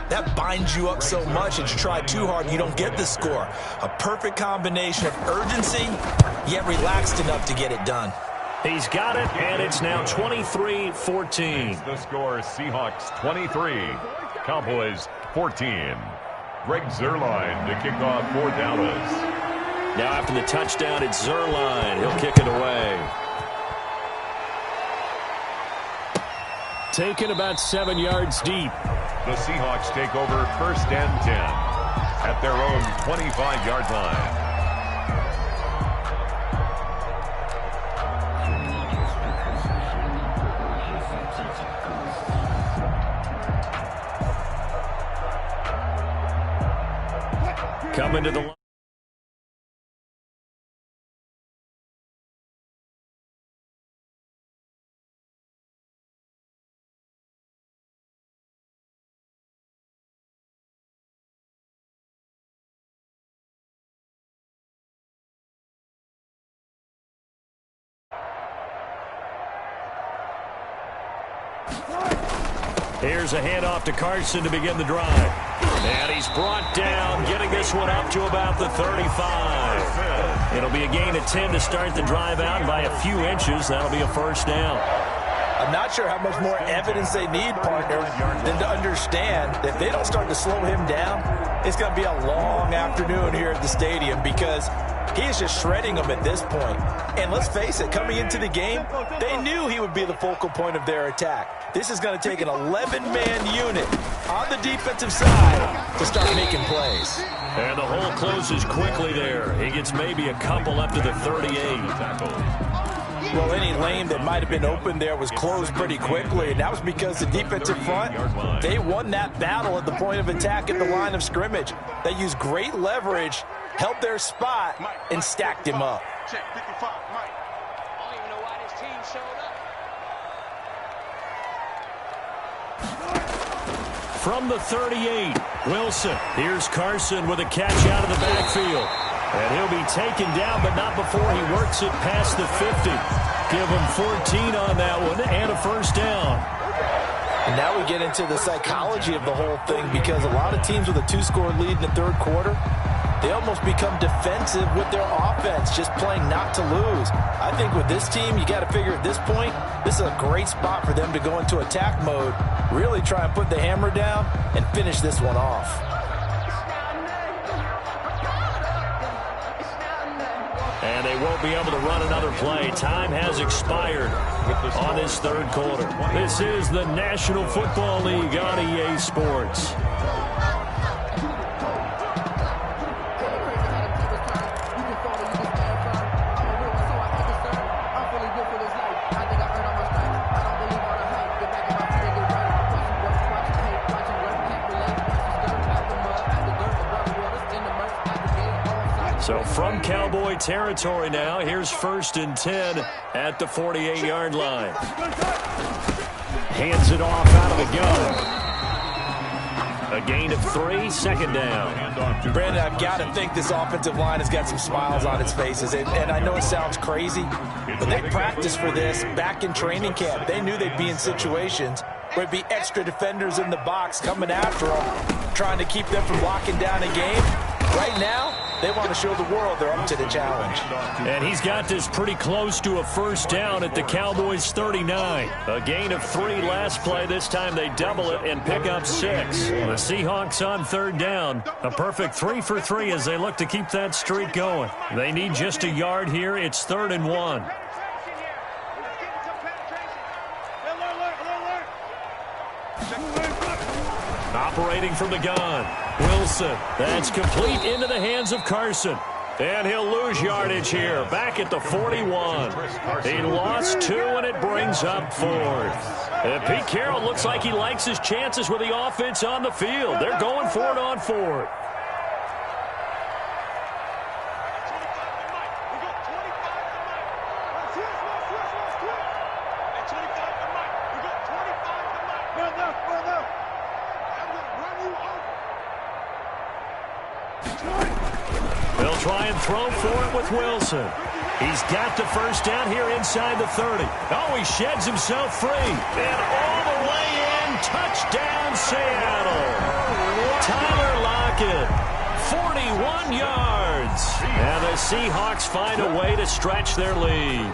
that binds you up so much that you try too hard, you don't get the score. A perfect combination of urgency, yet relaxed enough to get it done. He's got it, and it's now 23-14. The score, Seahawks 23, Cowboys 14. Greg Zuerlein to kick off for Dallas. Now after the touchdown, it's Zuerlein. He'll kick it away. Taken about 7 yards deep. The Seahawks take over 1st and 10 at their own 25-yard line. Coming to the line. Here's a handoff to Carson to begin the drive. And he's brought down, getting this one up to about the 35. It'll be a gain of 10 to start the drive out by a few inches. That'll be a first down. I'm not sure how much more evidence they need, partner, than to understand that if they don't start to slow him down, it's going to be a long afternoon here at the stadium because he is just shredding them at this point. And let's face it, coming into the game, they knew he would be the focal point of their attack. This is going to take an 11-man unit on the defensive side to start making plays. And the hole closes quickly there. He gets maybe a couple up to the 38. Well, any lane that might have been open there was closed pretty quickly, and that was because the defensive front, they won that battle at the point of attack at the line of scrimmage. They used great leverage, held their spot, and stacked him up. Check 55, Mike. I don't even know why this team showed up. From the 38, Wilson. Here's Carson with a catch out of the backfield. And he'll be taken down, but not before he works it past the 50. Give him 14 on that one and a first down. And now we get into the psychology of the whole thing because a lot of teams with a 2-score lead in the third quarter, they almost become defensive with their offense, just playing not to lose. I think with this team, you got to figure at this point, this is a great spot for them to go into attack mode, really try and put the hammer down and finish this one off. And they won't be able to run another play. Time has expired on this third quarter. This is the National Football League on EA Sports. So from Cowboy territory now, here's 1st and 10 at the 48-yard line. Hands it off out of the gun. A gain of 3, second down. Brandon, I've got to think this offensive line has got some smiles on its faces. And I know it sounds crazy, but they practiced for this back in training camp. They knew they'd be in situations where it'd be extra defenders in the box coming after them, trying to keep them from locking down a game. Right now, they want to show the world they're up to the challenge. And he's got this pretty close to a first down at the Cowboys' 39. A gain of 3 last play. This time they double it and pick up 6. The Seahawks on 3rd down. A perfect 3 for 3 as they look to keep that streak going. They need just a yard here. It's 3rd and 1. Operating from the gun, Wilson. That's complete into the hands of Carson. And he'll lose yardage here, back at the 41. He lost 2, and it brings up 4th. And Pete Carroll looks like he likes his chances with the offense on the field. They're going for it on 4th. They'll try and throw for it with Wilson. He's got the first down here inside the 30. Oh, he sheds himself free. And all the way in, touchdown Seattle. Tyler Lockett, 41 yards. And the Seahawks find a way to stretch their lead.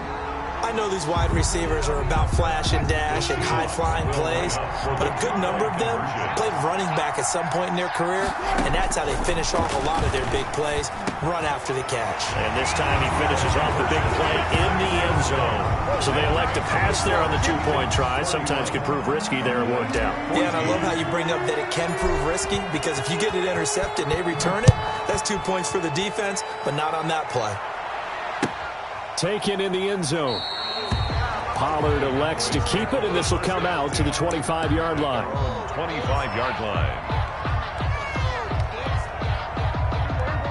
I know these wide receivers are about flash and dash and high-flying plays, but a good number of them played running back at some point in their career, and that's how they finish off a lot of their big plays, run after the catch. And this time he finishes off the big play in the end zone. So they elect to pass there on the two-point try. Sometimes could prove risky there. It worked out. Yeah, and I love how you bring up that it can prove risky, because if you get it intercepted and they return it, that's 2 points for the defense, but not on that play. Taken in the end zone. Pollard elects to keep it, and this will come out to the 25-yard line. 25-yard line.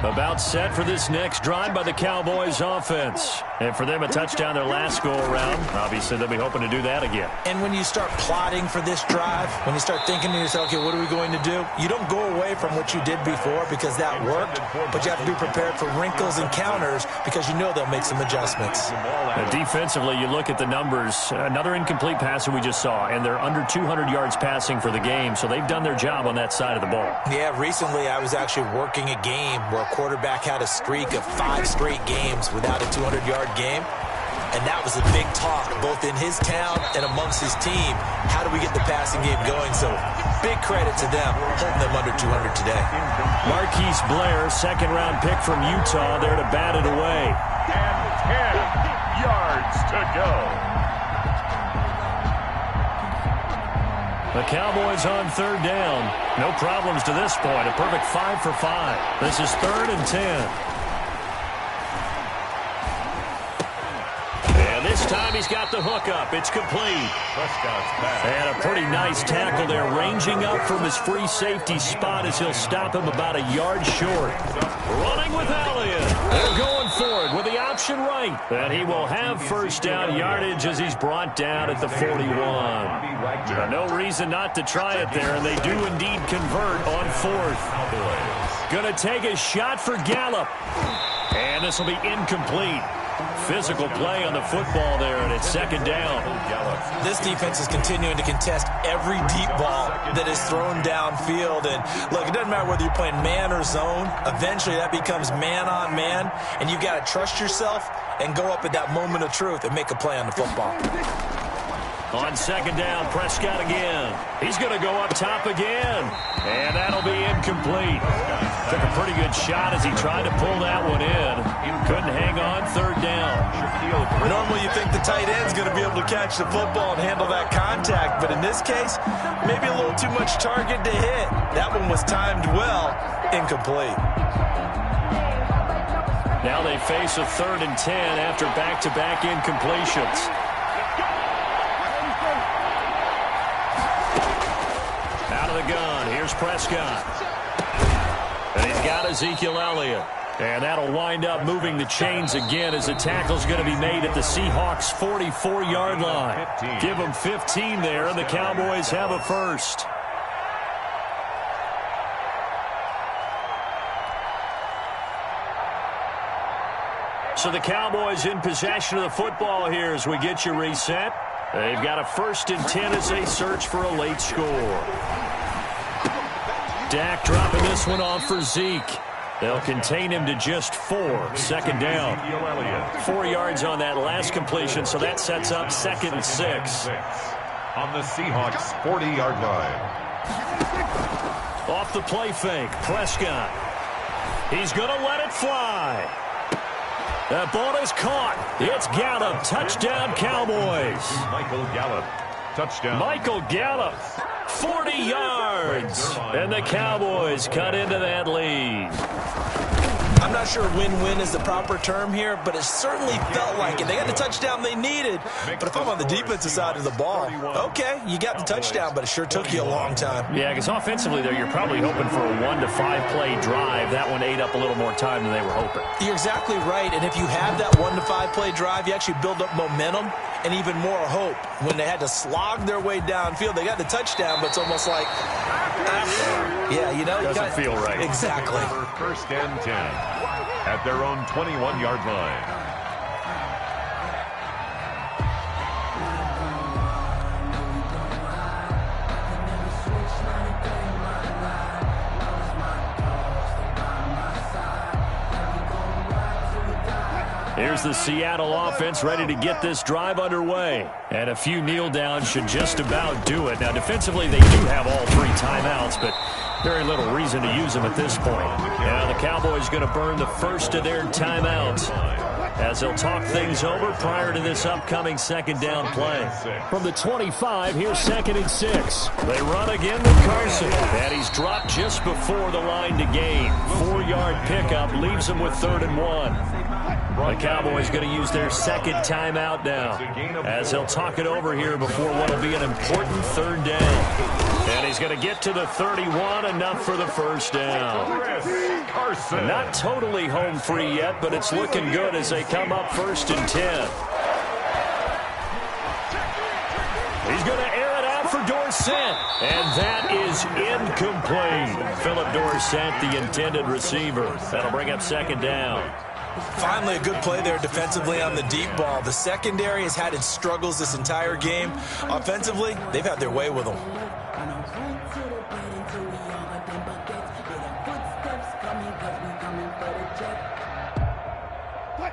About set for this next drive by the Cowboys offense. And for them, a touchdown their last go-around. Obviously, they'll be hoping to do that again. And when you start plotting for this drive, when you start thinking to yourself, okay, what are we going to do? You don't go away from what you did before because that worked, but you have to be prepared for wrinkles and counters because you know they'll make some adjustments. Defensively, you look at the numbers. Another incomplete pass that we just saw, and they're under 200 yards passing for the game, so they've done their job on that side of the ball. Yeah, recently I was actually working a game where a quarterback had a streak of 5 straight games without a 200-yard game, and that was a big talk both in his town and amongst his team. How do we get the passing game going? So big credit to them holding them under 200 today. Marquise Blair, second-round pick from Utah, there to bat it away. And 10 yards to go. The Cowboys on third down. No problems to this point. A perfect 5 for 5. This is 3rd and 10. And this time he's got the hook up. It's complete. And a pretty nice tackle there, ranging up from his free safety spot as he'll stop him about a yard short. Running with Elliott. They're going for it with the option right. And he will have first down yardage as he's brought down at the 41. No reason not to try it there, and they do indeed convert on 4th. Going to take a shot for Gallup. And this will be incomplete. Physical play on the football there, and it's 2nd down. This defense is continuing to contest every deep ball that is thrown downfield. And look, it doesn't matter whether you're playing man or zone. Eventually that becomes man on man, and you got to trust yourself and go up at that moment of truth and make a play on the football. On 2nd down, Prescott again. He's going to go up top again, and that'll be incomplete. Took a pretty good shot as he tried to pull that one in. Couldn't hang on 3rd down. Normally you think the tight end's going to be able to catch the football and handle that contact, but in this case, maybe a little too much target to hit. That one was timed well, incomplete. Now they face a 3rd and 10 after back-to-back incompletions. Out of the gun, here's Prescott. And he's got Ezekiel Elliott. And that'll wind up moving the chains again as the tackle's going to be made at the Seahawks' 44-yard line. Give them 15 there, and the Cowboys have a first. So the Cowboys in possession of the football here as we get you reset. They've got a 1st and 10 as they search for a late score. Dak dropping this one off for Zeke. They'll contain him to just 4. 2nd down. 4 yards on that last completion, so that sets up 2nd and 6. On the Seahawks' 40-yard line. Off the play fake, Prescott. He's going to let it fly. That ball is caught. It's Gallup. Touchdown, Cowboys. Michael Gallup. Touchdown. Michael Gallup. 40 yards. And the Cowboys cut into that lead. I'm not sure win-win is the proper term here, but it certainly felt like it. They got the touchdown they needed. But if I'm on the defensive side of the ball, okay, you got the touchdown, but it sure took you a long time. Yeah, because offensively there, you're probably hoping for a 1 to 5 play drive. That one ate up a little more time than they were hoping. You're exactly right, and if you have that 1 to 5 play drive, you actually build up momentum and even more hope. When they had to slog their way downfield, they got the touchdown, but it's almost like, yeah, you know. Doesn't feel right. Exactly. 1st and 10 at their own 21-yard line. Here's the Seattle offense ready to get this drive underway. And a few kneel downs should just about do it. Now, defensively, they do have all 3 timeouts, but very little reason to use them at this point. Now, the Cowboys going to burn the first of their timeouts as they'll talk things over prior to this upcoming second down play. From the 25, here's 2nd and 6. They run again with Carson, and he's dropped just before the line to gain. 4-yard pickup leaves him with 3rd and 1. The Cowboys going to use their second timeout now as they'll talk it over here before what will be an important 3rd down. And he's going to get to the 31, enough for the first down. Not totally home free yet, but it's looking good as they come up 1st and 10. He's going to air it out for Dorsett, and that is incomplete. Philip Dorsett, the intended receiver. That'll bring up 2nd down. Finally, a good play there defensively on the deep ball. The secondary has had its struggles this entire game. Offensively, they've had their way with them.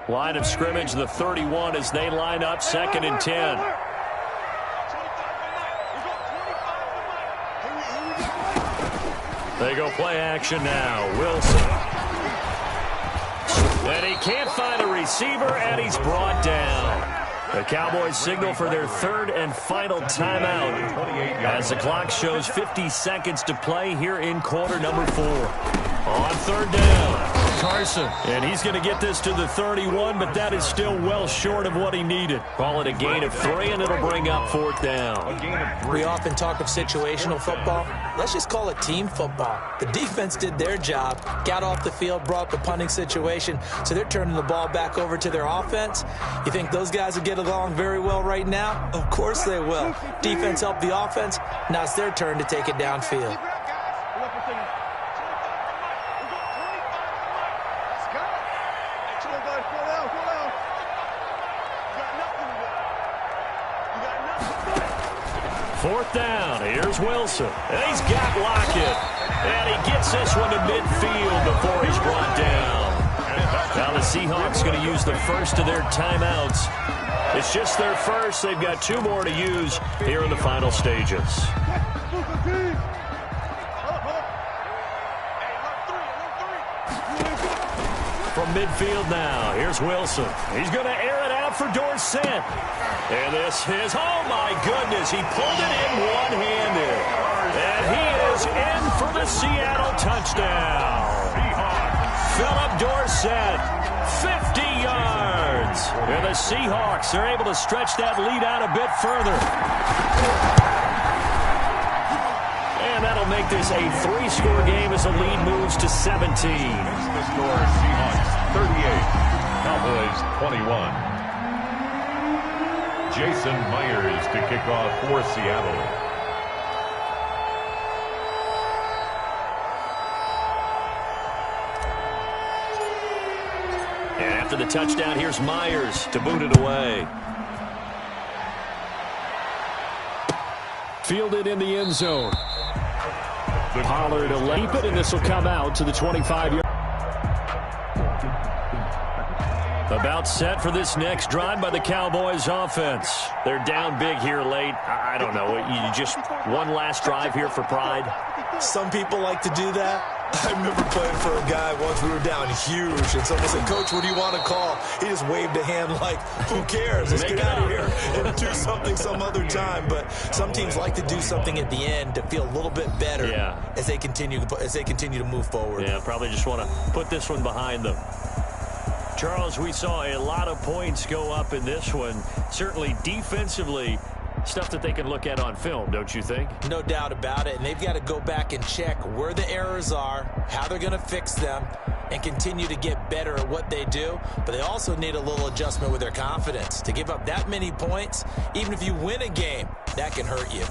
Line of scrimmage, the 31, as they line up 2nd and 10. They go play action now. Wilson. And he can't find a receiver, and he's brought down. The Cowboys signal for their 3rd and final timeout as the clock shows 50 seconds to play here in quarter number 4. On 3rd down, Carson. And he's going to get this to the 31, but that is still well short of what he needed. Call it a gain of 3, and it'll bring up 4th down. We often talk of situational football. Let's just call it team football. The defense did their job, got off the field, brought the punting situation, so they're turning the ball back over to their offense. You think those guys will get along very well right now? Of course they will. Defense helped the offense. Now it's their turn to take it downfield. Fourth down, here's Wilson. And he's got Lockett. And he gets this one to midfield before he's brought down. Now the Seahawks going to use the first of their timeouts. It's just their first. They've got 2 more to use here in the final stages. From midfield now, here's Wilson. He's going to air it out for Dorsett. And this is, oh my goodness, he pulled it in one-handed. And he is in for the Seattle touchdown. Philip Dorsett, 50 yards. And the Seahawks are able to stretch that lead out a bit further. And that'll make this a 3-score game as the lead moves to 17. The score, Seahawks 38, Cowboys 21. Jason Myers to kick off for Seattle. And after the touchdown, here's Myers to boot it away. Fielded in the end zone. Pollard to leap it, and this will come out to the 25-yard. About set for this next drive by the Cowboys offense. They're down big here late. I don't know. You just one last drive here for pride? Some people like to do that. I remember playing for a guy once. We were down huge, and someone said, "Coach, what do you want to call?" He just waved a hand like, who cares? Let's get out of here and do something some other time. But some teams like to do something at the end to feel a little bit better as they continue to move forward. Yeah, probably just want to put this one behind them. Charles, we saw a lot of points go up in this one. Certainly defensively, stuff that they can look at on film, don't you think? No doubt about it. And they've got to go back and check where the errors are, how they're going to fix them, and continue to get better at what they do. But they also need a little adjustment with their confidence. To give up that many points, even if you win a game, that can hurt you.